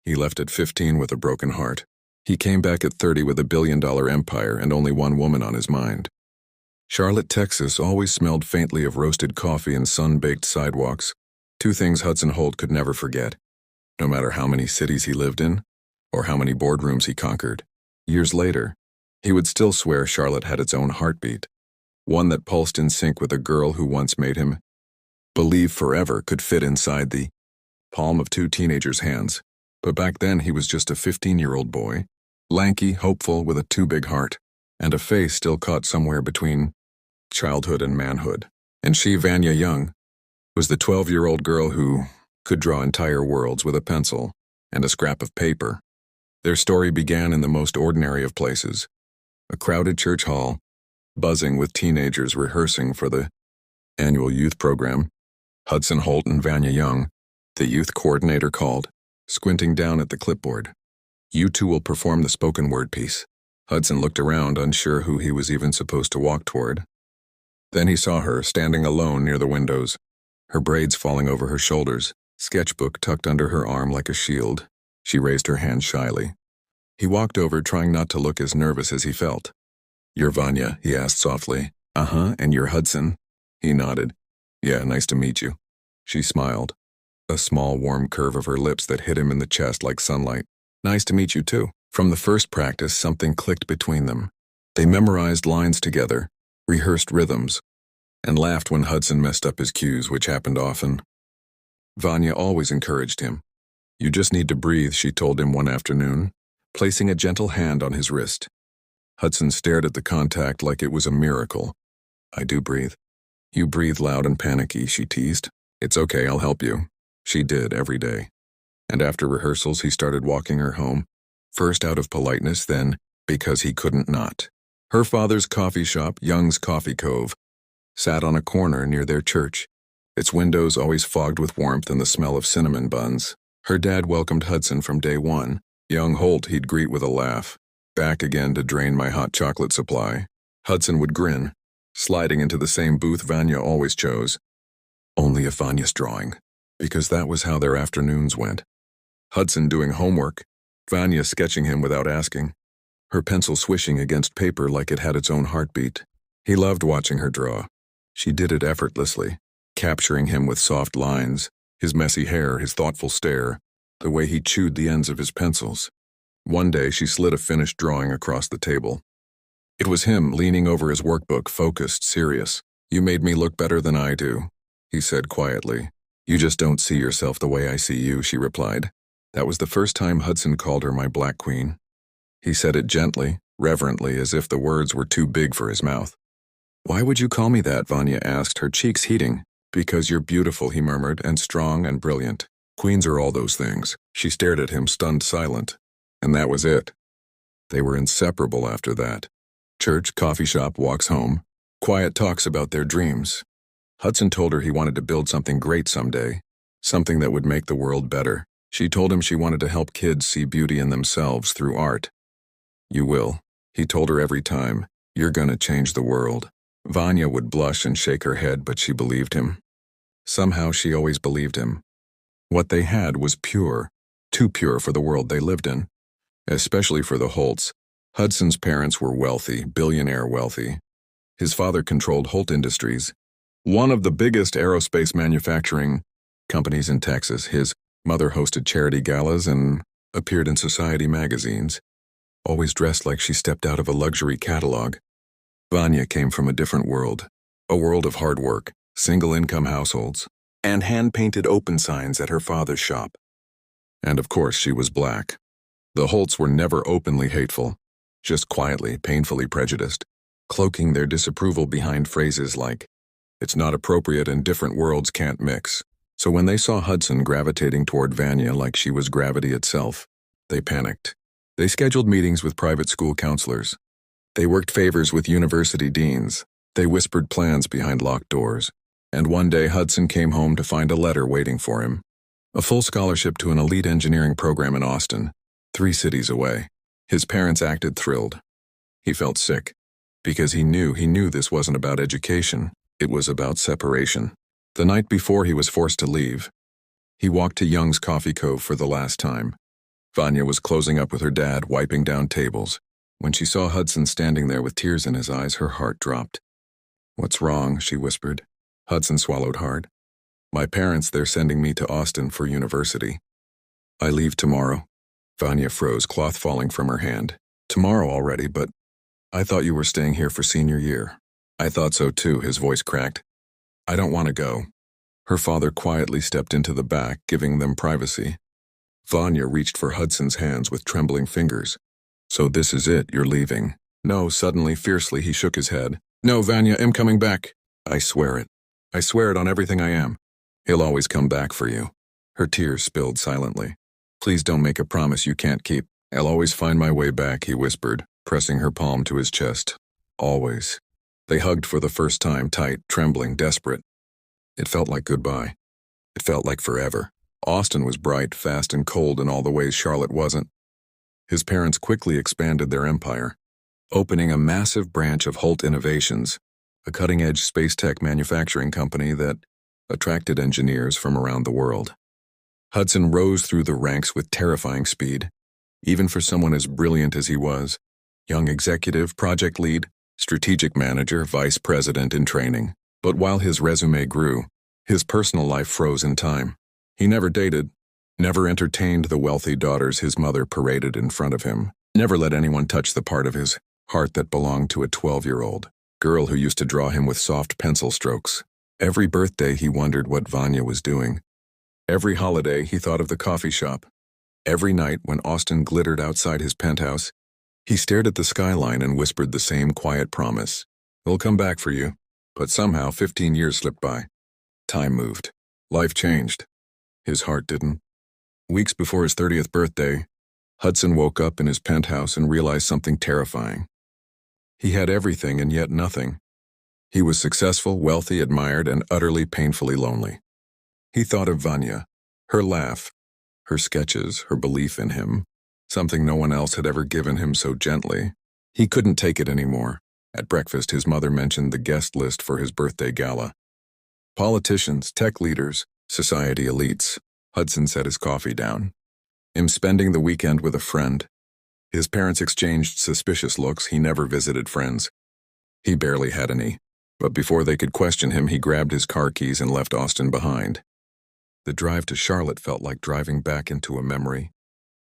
He left at 15 with a broken heart. He came back at 30 with a billion-dollar empire and only one woman on his mind. Charlotte, Texas always smelled faintly of roasted coffee and sun-baked sidewalks, two things Hudson Holt could never forget, no matter how many cities he lived in or how many boardrooms he conquered. Years later, he would still swear Charlotte had its own heartbeat, one that pulsed in sync with a girl who once made him believe forever could fit inside the palm of two teenagers' hands. But back then he was just a 15-year-old boy, lanky, hopeful, with a too big heart, and a face still caught somewhere between childhood and manhood. And she, Vania Young, was the 12-year-old girl who could draw entire worlds with a pencil and a scrap of paper. Their story began in the most ordinary of places, a crowded church hall, buzzing with teenagers rehearsing for the annual youth program. Hudson Holt and Vania Young, the youth coordinator, called, squinting down at the clipboard. "You two will perform the spoken word piece." Hudson looked around, unsure who he was even supposed to walk toward. Then he saw her, standing alone near the windows, her braids falling over her shoulders, sketchbook tucked under her arm like a shield. She raised her hand shyly. He walked over, trying not to look as nervous as he felt. "You're Vania?" he asked softly. "Uh-huh, and you're Hudson?" He nodded. "Yeah, nice to meet you." She smiled, a small warm curve of her lips that hit him in the chest like sunlight. "Nice to meet you too." From the first practice, something clicked between them. They memorized lines together, rehearsed rhythms, and laughed when Hudson messed up his cues, which happened often. Vania always encouraged him. "You just need to breathe," she told him one afternoon, placing a gentle hand on his wrist. Hudson stared at the contact like it was a miracle. "I do breathe." "You breathe loud and panicky," she teased. "It's okay, I'll help you." She did every day. And after rehearsals, he started walking her home, first out of politeness, then because he couldn't not. Her father's coffee shop, Young's Coffee Cove, sat on a corner near their church, its windows always fogged with warmth and the smell of cinnamon buns. Her dad welcomed Hudson from day one. Young Holt he'd greet with a laugh. "Back again to drain my hot chocolate supply." Hudson would grin, sliding into the same booth Vania always chose. Only if Vania's drawing, because that was how their afternoons went. Hudson doing homework, Vania sketching him without asking, her pencil swishing against paper like it had its own heartbeat. He loved watching her draw. She did it effortlessly, capturing him with soft lines, his messy hair, his thoughtful stare, the way he chewed the ends of his pencils. One day she slid a finished drawing across the table. It was him leaning over his workbook, focused, serious. "You made me look better than I do," he said quietly. "You just don't see yourself the way I see you," she replied. That was the first time Hudson called her my Black Queen. He said it gently, reverently, as if the words were too big for his mouth. "Why would you call me that?" Vania asked, her cheeks heating. "Because you're beautiful," he murmured, "and strong and brilliant. Queens are all those things." She stared at him, stunned, silent. And that was it. They were inseparable after that. Church, coffee shop, walks home, quiet talks about their dreams. Hudson told her he wanted to build something great someday, something that would make the world better. She told him she wanted to help kids see beauty in themselves through art. "You will," he told her every time. "You're gonna change the world." Vania would blush and shake her head, but she believed him. Somehow she always believed him. What they had was pure, too pure for the world they lived in. Especially for the Holts. Hudson's parents were wealthy, billionaire wealthy. His father controlled Holt Industries, one of the biggest aerospace manufacturing companies in Texas. His mother hosted charity galas and appeared in society magazines, always dressed like she stepped out of a luxury catalog. Vania came from a different world, a world of hard work, single-income households, and hand-painted open signs at her father's shop. And of course she was Black. The Holts were never openly hateful, just quietly, painfully prejudiced, cloaking their disapproval behind phrases like, "It's not appropriate and different worlds can't mix." So when they saw Hudson gravitating toward Vania like she was gravity itself, they panicked. They scheduled meetings with private school counselors. They worked favors with university deans. They whispered plans behind locked doors. And one day Hudson came home to find a letter waiting for him. A full scholarship to an elite engineering program in Austin, 3 cities away. His parents acted thrilled. He felt sick, because he knew this wasn't about education. It was about separation. The night before he was forced to leave, he walked to Young's Coffee Cove for the last time. Vania was closing up with her dad, wiping down tables. When she saw Hudson standing there with tears in his eyes, her heart dropped. "What's wrong?" she whispered. Hudson swallowed hard. "My parents, they're sending me to Austin for university. I leave tomorrow." Vania froze, cloth falling from her hand. "Tomorrow already, but I thought you were staying here for senior year." "I thought so too," his voice cracked. "I don't want to go." Her father quietly stepped into the back, giving them privacy. Vania reached for Hudson's hands with trembling fingers. "So this is it, you're leaving?" "No," suddenly, fiercely, he shook his head. "No, Vania, I'm coming back. I swear it. I swear it on everything I am. He'll always come back for you." Her tears spilled silently. "Please don't make a promise you can't keep." "I'll always find my way back," he whispered, pressing her palm to his chest. "Always." They hugged for the first time, tight, trembling, desperate. It felt like goodbye. It felt like forever. Austin was bright, fast, and cold in all the ways Charlotte wasn't. His parents quickly expanded their empire, opening a massive branch of Holt Innovations, a cutting-edge space tech manufacturing company that attracted engineers from around the world. Hudson rose through the ranks with terrifying speed, even for someone as brilliant as he was. Young executive, project lead, strategic manager, vice president in training. But while his resume grew, his personal life froze in time. He never dated, never entertained the wealthy daughters his mother paraded in front of him, never let anyone touch the part of his heart that belonged to a 12-year-old girl who used to draw him with soft pencil strokes. Every birthday he wondered what Vania was doing. Every holiday he thought of the coffee shop. Every night when Austin glittered outside his penthouse, he stared at the skyline and whispered the same quiet promise. "He'll come back for you." But somehow 15 years slipped by. Time moved. Life changed. His heart didn't. Weeks before his 30th birthday, Hudson woke up in his penthouse and realized something terrifying. He had everything and yet nothing. He was successful, wealthy, admired, and utterly painfully lonely. He thought of Vania, her laugh, her sketches, her belief in him, something no one else had ever given him so gently. He couldn't take it anymore. At breakfast, his mother mentioned the guest list for his birthday gala. Politicians, tech leaders, society elites. Hudson set his coffee down. "I'm spending the weekend with a friend." His parents exchanged suspicious looks. He never visited friends. He barely had any. But before they could question him, he grabbed his car keys and left Austin behind. The drive to Charlotte felt like driving back into a memory.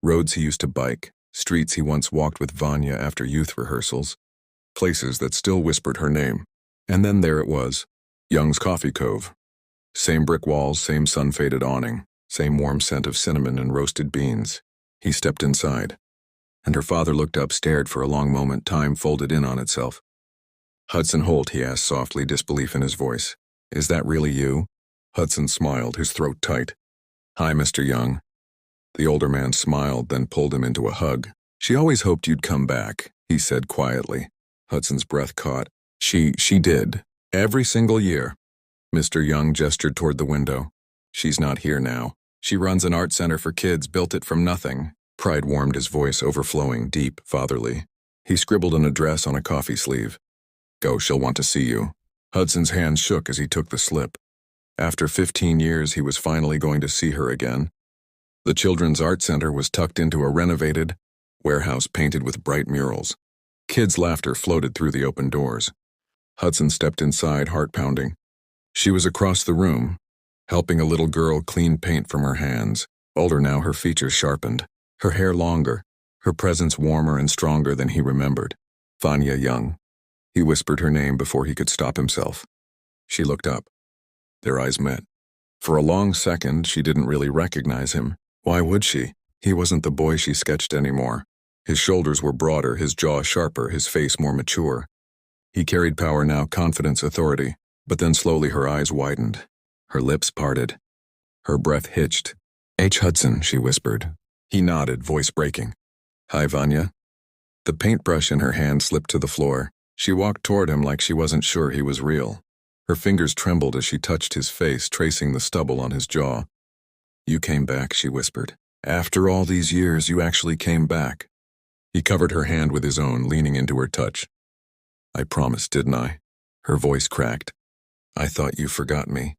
Roads he used to bike, streets he once walked with Vania after youth rehearsals, places that still whispered her name. And then there it was, Young's Coffee Cove. Same brick walls, same sun-faded awning, same warm scent of cinnamon and roasted beans. He stepped inside, and her father looked up, stared for a long moment. Time folded in on itself. "Hudson Holt," he asked softly, disbelief in his voice. "Is that really you?" Hudson smiled, his throat tight. "Hi, Mr. Young." The older man smiled, then pulled him into a hug. "She always hoped you'd come back," he said quietly. Hudson's breath caught. She did. Every single year." Mr. Young gestured toward the window. "She's not here now. She runs an art center for kids, built it from nothing." Pride warmed his voice, overflowing, deep, fatherly. He scribbled an address on a coffee sleeve. "Go, she'll want to see you." Hudson's hands shook as he took the slip. After 15 years, he was finally going to see her again. The Children's Art Center was tucked into a renovated warehouse painted with bright murals. Kids' laughter floated through the open doors. Hudson stepped inside, heart pounding. She was across the room, helping a little girl clean paint from her hands. Older now, her features sharpened, her hair longer, her presence warmer and stronger than he remembered. Vania Young. He whispered her name before he could stop himself. She looked up. Their eyes met. For a long second, she didn't really recognize him. Why would she? He wasn't the boy she sketched anymore. His shoulders were broader, his jaw sharper, his face more mature. He carried power now, confidence, authority. But then slowly her eyes widened. Her lips parted. Her breath hitched. "H. Hudson," she whispered. He nodded, voice breaking. "Hi, Vania." The paintbrush in her hand slipped to the floor. She walked toward him like she wasn't sure he was real. Her fingers trembled as she touched his face, tracing the stubble on his jaw. "You came back," she whispered. "After all these years, you actually came back." He covered her hand with his own, leaning into her touch. "I promised, didn't I?" Her voice cracked. "I thought you forgot me."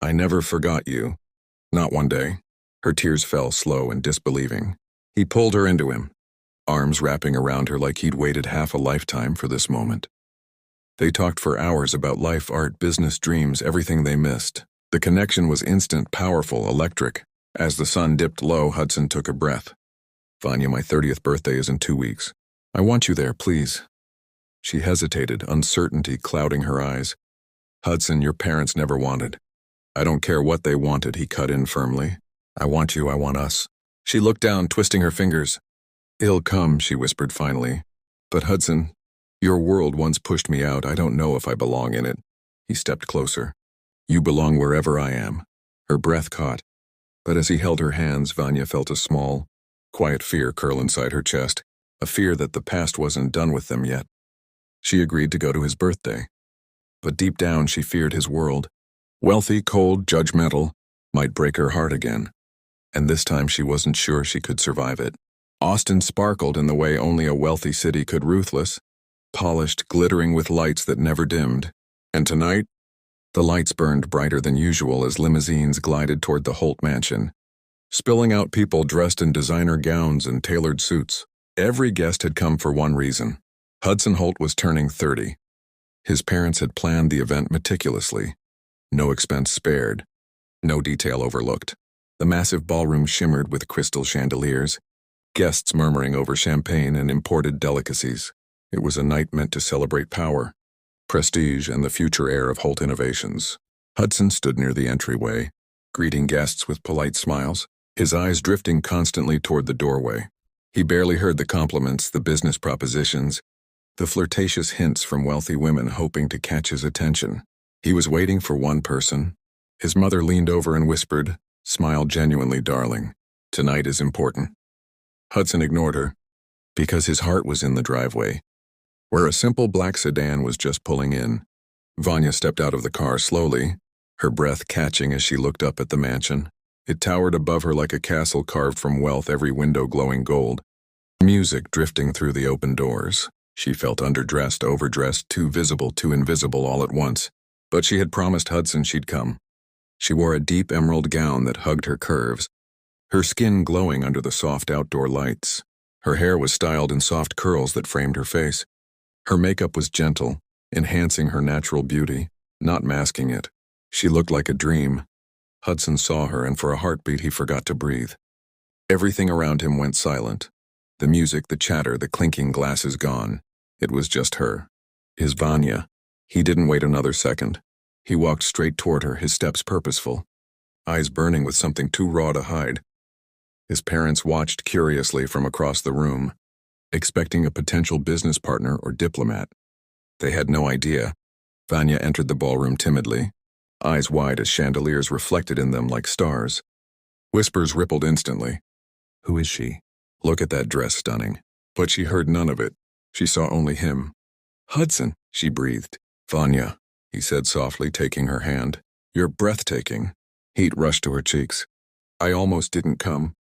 "I never forgot you. Not one day." Her tears fell, slow and disbelieving. He pulled her into him, arms wrapping around her like he'd waited half a lifetime for this moment. They talked for hours about life, art, business, dreams, everything they missed. The connection was instant, powerful, electric. As the sun dipped low, Hudson took a breath. Vania, my 30th birthday is in 2 weeks. I want you there, please. She hesitated, uncertainty clouding her eyes. Hudson, your parents never wanted. I don't care what they wanted, he cut in firmly. I want you, I want us. She looked down, twisting her fingers. It'll come, she whispered finally. But Hudson, your world once pushed me out. I don't know if I belong in it. He stepped closer. You belong wherever I am. Her breath caught. But as he held her hands, Vania felt a small, quiet fear curl inside her chest, a fear that the past wasn't done with them yet. She agreed to go to his birthday. But deep down she feared his world, wealthy, cold, judgmental, might break her heart again. And this time she wasn't sure she could survive it. Austin sparkled in the way only a wealthy city could, ruthless, polished, glittering with lights that never dimmed. And tonight, the lights burned brighter than usual as limousines glided toward the Holt mansion, spilling out people dressed in designer gowns and tailored suits. Every guest had come for one reason. Hudson Holt was turning 30. His parents had planned the event meticulously. No expense spared, no detail overlooked. The massive ballroom shimmered with crystal chandeliers, guests murmuring over champagne and imported delicacies. It was a night meant to celebrate power, prestige, and the future heir of Holt Innovations. Hudson stood near the entryway, greeting guests with polite smiles, his eyes drifting constantly toward the doorway. He barely heard the compliments, the business propositions, the flirtatious hints from wealthy women hoping to catch his attention. He was waiting for one person. His mother leaned over and whispered, "Smile genuinely, darling. Tonight is important." Hudson ignored her, because his heart was in the driveway, where a simple black sedan was just pulling in. Vania stepped out of the car slowly, her breath catching as she looked up at the mansion. It towered above her like a castle carved from wealth, every window glowing gold. Music drifting through the open doors. She felt underdressed, overdressed, too visible, too invisible all at once. But she had promised Hudson she'd come. She wore a deep emerald gown that hugged her curves, her skin glowing under the soft outdoor lights. Her hair was styled in soft curls that framed her face. Her makeup was gentle, enhancing her natural beauty, not masking it. She looked like a dream. Hudson saw her, and for a heartbeat he forgot to breathe. Everything around him went silent. The music, the chatter, the clinking glasses gone. It was just her. His Vania. He didn't wait another second. He walked straight toward her, his steps purposeful, eyes burning with something too raw to hide. His parents watched curiously from across the room, expecting a potential business partner or diplomat. They had no idea. Vania entered the ballroom timidly, eyes wide as chandeliers reflected in them like stars. Whispers rippled instantly. Who is she? Look at that dress, stunning. But she heard none of it. She saw only him. Hudson, she breathed. Vania, he said softly, taking her hand. You're breathtaking. Heat rushed to her cheeks. I almost didn't come.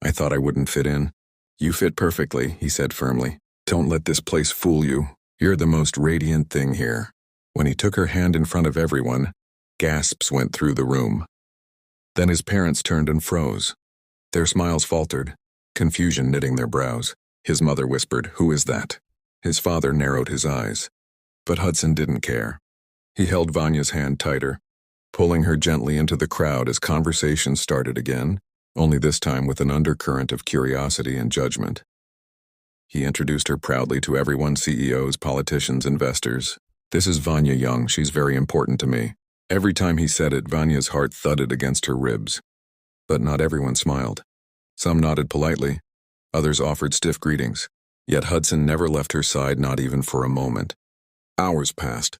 I thought I wouldn't fit in. You fit perfectly, he said firmly. Don't let this place fool you. You're the most radiant thing here. When he took her hand in front of everyone, gasps went through the room. Then his parents turned and froze. Their smiles faltered, confusion knitting their brows. His mother whispered, "Who is that?" His father narrowed his eyes. But Hudson didn't care. He held Vania's hand tighter, pulling her gently into the crowd as conversation started again, only this time with an undercurrent of curiosity and judgment. He introduced her proudly to everyone, CEOs, politicians, investors. This is Vania Young, she's very important to me. Every time he said it, Vania's heart thudded against her ribs. But not everyone smiled. Some nodded politely, others offered stiff greetings. Yet Hudson never left her side, not even for a moment. Hours passed.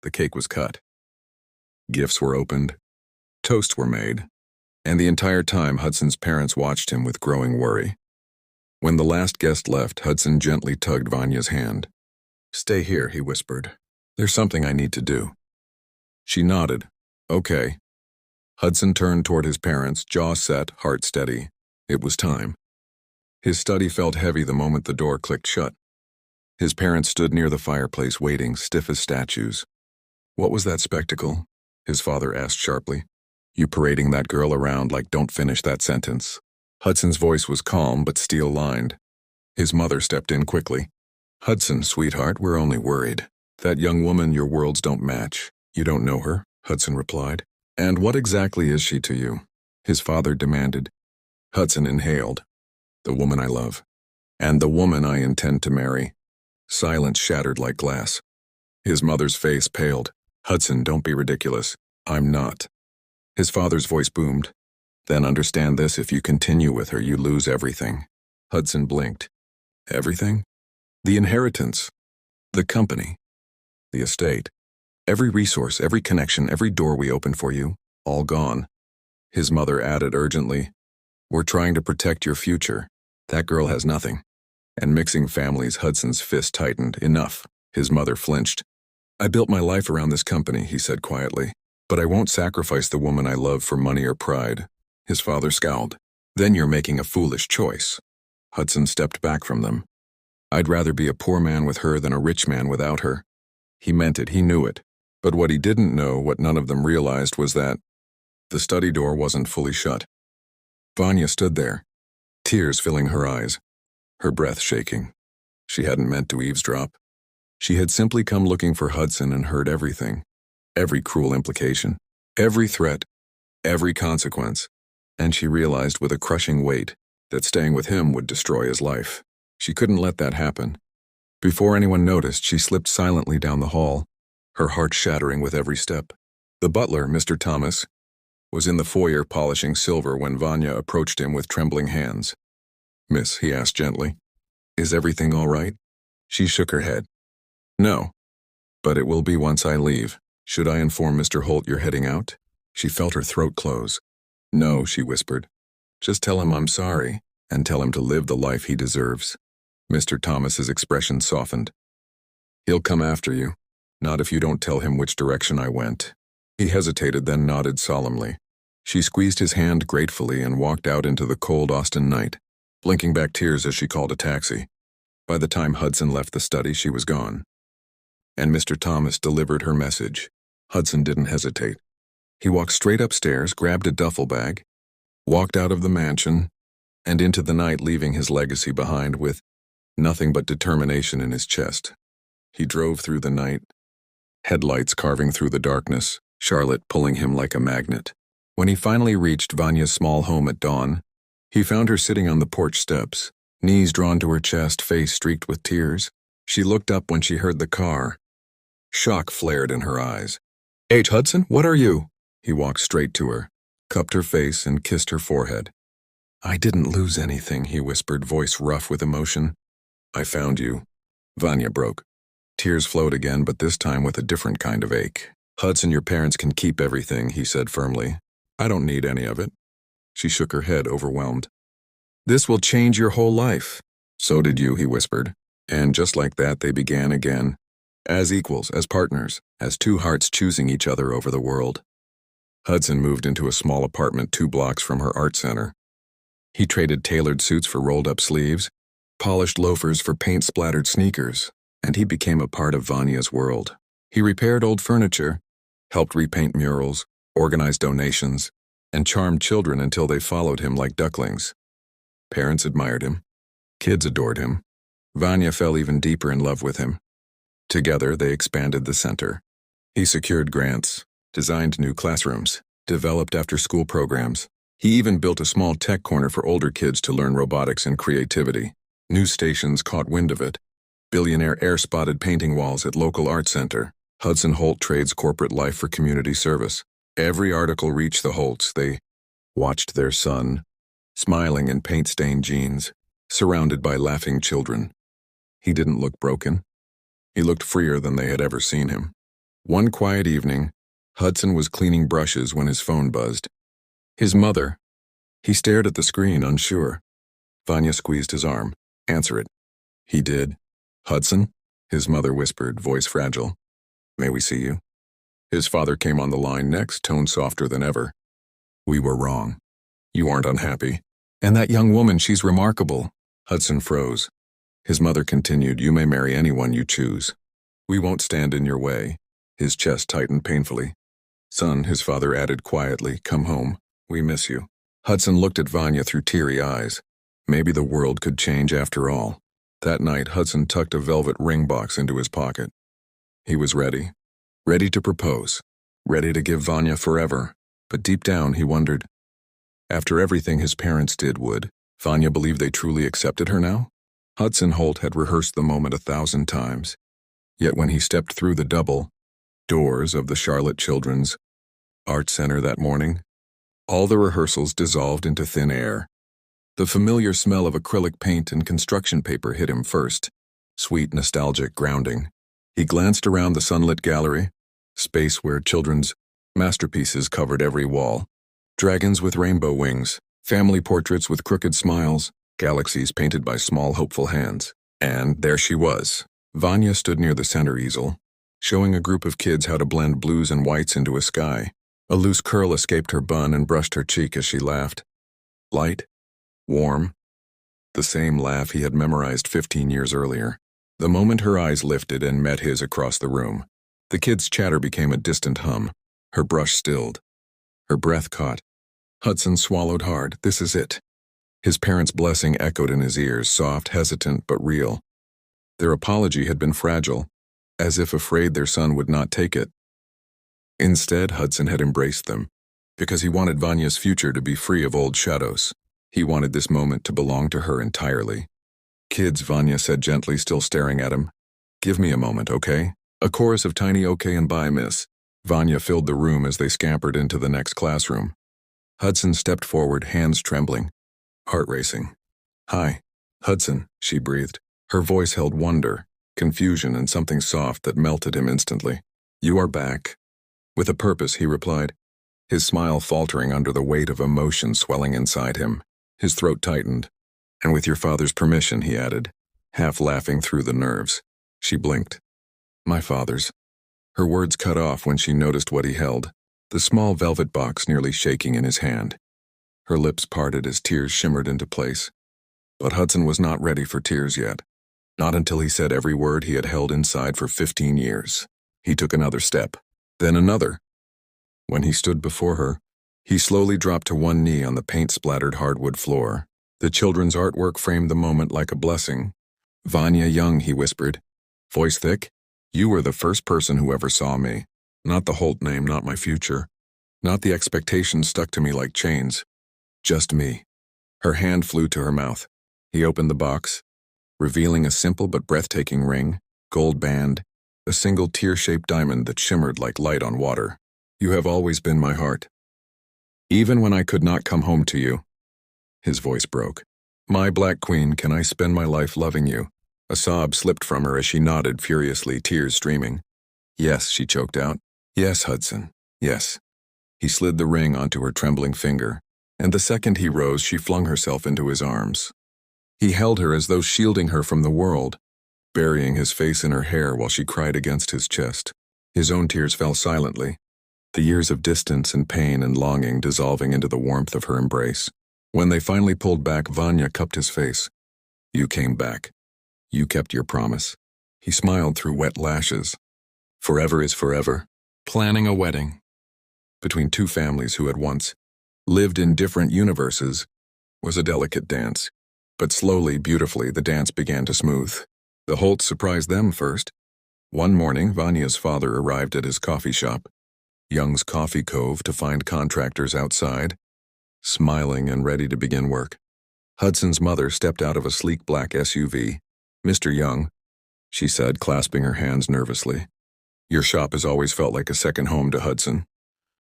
The cake was cut. Gifts were opened. Toasts were made. And the entire time Hudson's parents watched him with growing worry. When the last guest left, Hudson gently tugged Vania's hand. Stay here, he whispered. There's something I need to do. She nodded. Okay. Hudson turned toward his parents, jaw set, heart steady. It was time. His study felt heavy the moment the door clicked shut. His parents stood near the fireplace waiting, stiff as statues. What was that spectacle? His father asked sharply. You parading that girl around like don't finish that sentence. Hudson's voice was calm but steel-lined. His mother stepped in quickly. "Hudson, sweetheart, we're only worried. That young woman, your worlds don't match. You don't know her," Hudson replied. "And what exactly is she to you?" his father demanded. Hudson inhaled. "The woman I love. And the woman I intend to marry." Silence shattered like glass. His mother's face paled. "Hudson, don't be ridiculous. I'm not." His father's voice boomed. "Then understand this, if you continue with her, you lose everything." Hudson blinked. "Everything?" "The inheritance. The company. The estate. Every resource, every connection, every door we opened for you, all gone." His mother added urgently, "We're trying to protect your future. That girl has nothing." And mixing families, Hudson's fist tightened. "Enough." His mother flinched. "I built my life around this company," he said quietly. "But I won't sacrifice the woman I love for money or pride." His father scowled. "Then you're making a foolish choice." Hudson stepped back from them. "I'd rather be a poor man with her than a rich man without her." He meant it, he knew it. But what he didn't know, what none of them realized, was that the study door wasn't fully shut. Vania stood there, tears filling her eyes, her breath shaking. She hadn't meant to eavesdrop. She had simply come looking for Hudson and heard everything. Every cruel implication, every threat, every consequence. And she realized with a crushing weight that staying with him would destroy his life. She couldn't let that happen. Before anyone noticed, she slipped silently down the hall, her heart shattering with every step. The butler, Mr. Thomas, was in the foyer polishing silver when Vania approached him with trembling hands. "Miss," he asked gently, "is everything all right?" She shook her head. "No, but it will be once I leave. Should I inform Mr. Holt you're heading out?" She felt her throat close. "No," she whispered. "Just tell him I'm sorry, and tell him to live the life he deserves." Mr. Thomas's expression softened. "He'll come after you. Not if you don't tell him which direction I went." He hesitated, then nodded solemnly. She squeezed his hand gratefully and walked out into the cold Austin night, blinking back tears as she called a taxi. By the time Hudson left the study, she was gone. And Mr. Thomas delivered her message. Hudson didn't hesitate. He walked straight upstairs, grabbed a duffel bag, walked out of the mansion, and into the night, leaving his legacy behind with nothing but determination in his chest. He drove through the night, headlights carving through the darkness, Charlotte pulling him like a magnet. When he finally reached Vania's small home at dawn, he found her sitting on the porch steps, knees drawn to her chest, face streaked with tears. She looked up when she heard the car. Shock flared in her eyes. "H. Hudson, what are you?" He walked straight to her, cupped her face, and kissed her forehead. "I didn't lose anything," he whispered, voice rough with emotion. "I found you." Vania broke. Tears flowed again, but this time with a different kind of ache. "Hudson, your parents can keep everything," he said firmly. "I don't need any of it." She shook her head, overwhelmed. "This will change your whole life." "So did you," he whispered. And just like that, they began again. As equals, as partners, as two hearts choosing each other over the world. Hudson moved into a small apartment 2 blocks from her art center. He traded tailored suits for rolled-up sleeves, polished loafers for paint-splattered sneakers, and he became a part of Vania's world. He repaired old furniture, helped repaint murals, organized donations, and charmed children until they followed him like ducklings. Parents admired him. Kids adored him. Vania fell even deeper in love with him. Together, they expanded the center. He secured grants, designed new classrooms, developed after-school programs. He even built a small tech corner for older kids to learn robotics and creativity. News stations caught wind of it. Billionaire air-spotted painting walls at local art center. Hudson Holt trades corporate life for community service. Every article reached the Holts. They watched their son, smiling in paint-stained jeans, surrounded by laughing children. He didn't look broken. He looked freer than they had ever seen him. One quiet evening, Hudson was cleaning brushes when his phone buzzed. His mother. He stared at the screen, unsure. Vania squeezed his arm. "Answer it." He did. "Hudson?" His mother whispered, voice fragile. "May we see you?" His father came on the line next, tone softer than ever. "We were wrong. You aren't unhappy. And that young woman, she's remarkable." Hudson froze. His mother continued, "You may marry anyone you choose. We won't stand in your way." His chest tightened painfully. "Son," his father added quietly, "come home. We miss you." Hudson looked at Vanya through teary eyes. Maybe the world could change after all. That night, Hudson tucked a velvet ring box into his pocket. He was ready. Ready to propose. Ready to give Vanya forever. But deep down, he wondered, after everything his parents did, would Vanya believe they truly accepted her now? Hudson Holt had rehearsed the moment 1,000 times. Yet when he stepped through the double doors of the Charlotte Children's Art Center that morning, all the rehearsals dissolved into thin air. The familiar smell of acrylic paint and construction paper hit him first, sweet, nostalgic grounding. He glanced around the sunlit gallery, space where children's masterpieces covered every wall. Dragons with rainbow wings, family portraits with crooked smiles, galaxies painted by small, hopeful hands. And there she was. Vanya stood near the center easel, showing a group of kids how to blend blues and whites into a sky. A loose curl escaped her bun and brushed her cheek as she laughed. Light, warm, the same laugh he had memorized 15 years earlier. The moment her eyes lifted and met his across the room, the kids' chatter became a distant hum. Her brush stilled. Her breath caught. Hudson swallowed hard. This is it. His parents' blessing echoed in his ears, soft, hesitant, but real. Their apology had been fragile, as if afraid their son would not take it. Instead, Hudson had embraced them, because he wanted Vanya's future to be free of old shadows. He wanted this moment to belong to her entirely. Kids, Vanya said gently, still staring at him. Give me a moment, okay? A chorus of tiny okay and bye, miss. Vanya filled the room as they scampered into the next classroom. Hudson stepped forward, hands trembling, heart racing. Hi, Hudson, she breathed. Her voice held wonder, confusion, and something soft that melted him instantly. You are back. With a purpose, he replied, his smile faltering under the weight of emotion swelling inside him. His throat tightened. And with your father's permission, he added, half laughing through the nerves. She blinked. My father's. Her words cut off when she noticed what he held, the small velvet box nearly shaking in his hand. Her lips parted as tears shimmered into place. But Hudson was not ready for tears yet. Not until he said every word he had held inside for 15 years. He took another step, then another. When he stood before her, he slowly dropped to one knee on the paint-splattered hardwood floor. The children's artwork framed the moment like a blessing. Vanya Young, he whispered, voice thick, you were the first person who ever saw me. Not the Holt name, not my future. Not the expectations stuck to me like chains. Just me. Her hand flew to her mouth. He opened the box, revealing a simple but breathtaking ring, gold band, a single tear-shaped diamond that shimmered like light on water. You have always been my heart. Even when I could not come home to you. His voice broke. My black queen, can I spend my life loving you? A sob slipped from her as she nodded furiously, tears streaming. Yes, she choked out. Yes, Hudson. Yes. He slid the ring onto her trembling finger, and the second he rose, she flung herself into his arms. He held her as though shielding her from the world, burying his face in her hair while she cried against his chest. His own tears fell silently, the years of distance and pain and longing dissolving into the warmth of her embrace. When they finally pulled back, Vanya cupped his face. You came back. You kept your promise. He smiled through wet lashes. Forever is forever. Planning a wedding between two families who had once lived in different universes was a delicate dance. But slowly, beautifully, the dance began to smooth. The Holts surprised them first. One morning, Vanya's father arrived at his coffee shop, Young's Coffee Cove, to find contractors outside, smiling and ready to begin work. Hudson's mother stepped out of a sleek black SUV. Mr. Young, she said, clasping her hands nervously. Your shop has always felt like a second home to Hudson.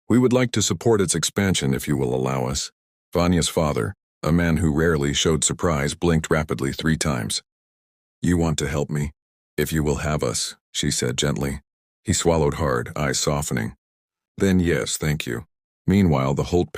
We would like to support its expansion if you will allow us. Vanya's father, a man who rarely showed surprise, blinked rapidly 3 times. You want to help me? If you will have us, she said gently. He swallowed hard, eyes softening. Then yes, thank you. Meanwhile, the Holt